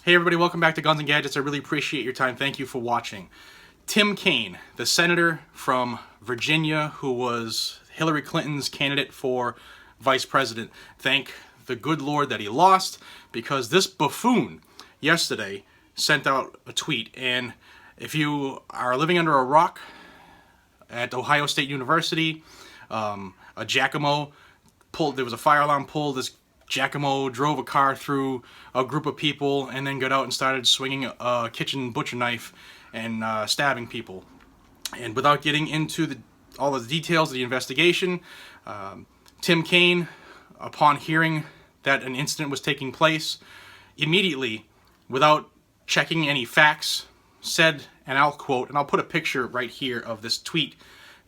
Hey everybody, welcome back to Guns and Gadgets. I really appreciate your time. Thank you for watching. Tim Kaine, the senator from Virginia who was Hillary Clinton's candidate for vice president. Thank the good Lord that he lost, because this buffoon yesterday sent out a tweet. And if you are living under a rock at Ohio State University, a Giacomo there was a fire alarm pulled. This Giacomo drove a car through a group of people and then got out and started swinging a kitchen butcher knife and stabbing people. And without getting into all the details of the investigation, Tim Kaine, upon hearing that an incident was taking place, immediately, without checking any facts, said, and I'll quote, and I'll put a picture right here of this tweet.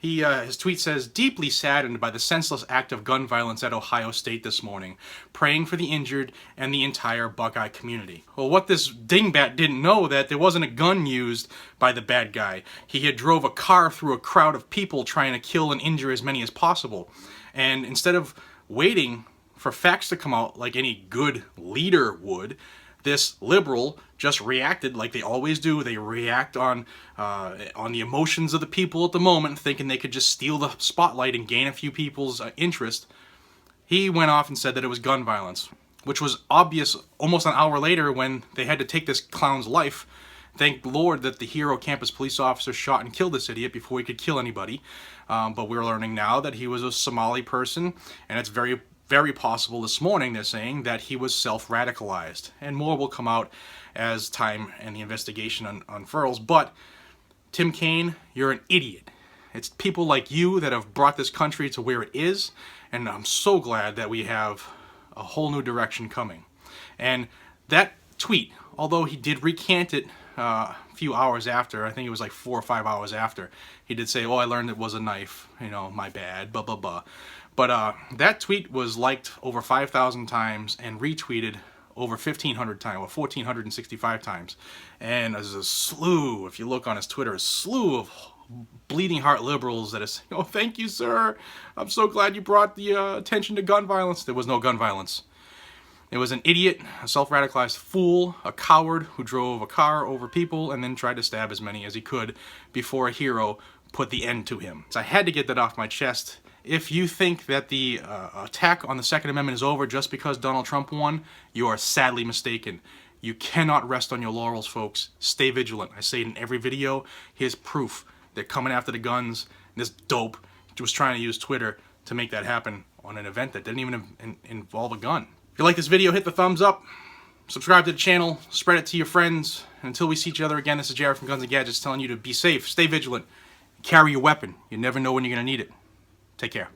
His tweet says, "Deeply saddened by the senseless act of gun violence at Ohio State this morning, praying for the injured and the entire Buckeye community." Well, what this dingbat didn't know, that there wasn't a gun used by the bad guy. He had drove a car through a crowd of people trying to kill and injure as many as possible. And instead of waiting for facts to come out like any good leader would, this liberal just reacted like they always do. They react on the emotions of the people at the moment, thinking they could just steal the spotlight and gain a few people's interest. He went off and said that it was gun violence, which was obvious almost an hour later when they had to take this clown's life. Thank the Lord that the hero campus police officer shot and killed this idiot before he could kill anybody. But we're learning now that he was a Somali person, and it's very possible this morning, they're saying, that he was self-radicalized. And more will come out as time and the investigation unfurls. But Tim Kaine, you're an idiot. It's people like you that have brought this country to where it is, and I'm so glad that we have a whole new direction coming. And that tweet, although he did recant it a few hours after, I think it was like 4 or 5 hours after, he did say, "Oh, I learned it was a knife, my bad, blah, blah, blah." But that tweet was liked over 5,000 times and retweeted over 1,500 times, or 1,465 times. And there's a slew, if you look on his Twitter, a slew of bleeding heart liberals that are saying, "Oh, thank you, sir. I'm so glad you brought the attention to gun violence." There was no gun violence. It was an idiot, a self-radicalized fool, a coward who drove a car over people and then tried to stab as many as he could before a hero put the end to him. So I had to get that off my chest. If you think that the attack on the Second Amendment is over just because Donald Trump won, you are sadly mistaken. You cannot rest on your laurels, folks. Stay vigilant. I say it in every video. Here's proof. They're coming after the guns. This dope was trying to use Twitter to make that happen on an event that didn't even involve a gun. If you like this video, hit the thumbs up. Subscribe to the channel. Spread it to your friends. And until we see each other again, this is Jared from Guns and Gadgets telling you to be safe, stay vigilant, carry your weapon. You never know when you're going to need it. Take care.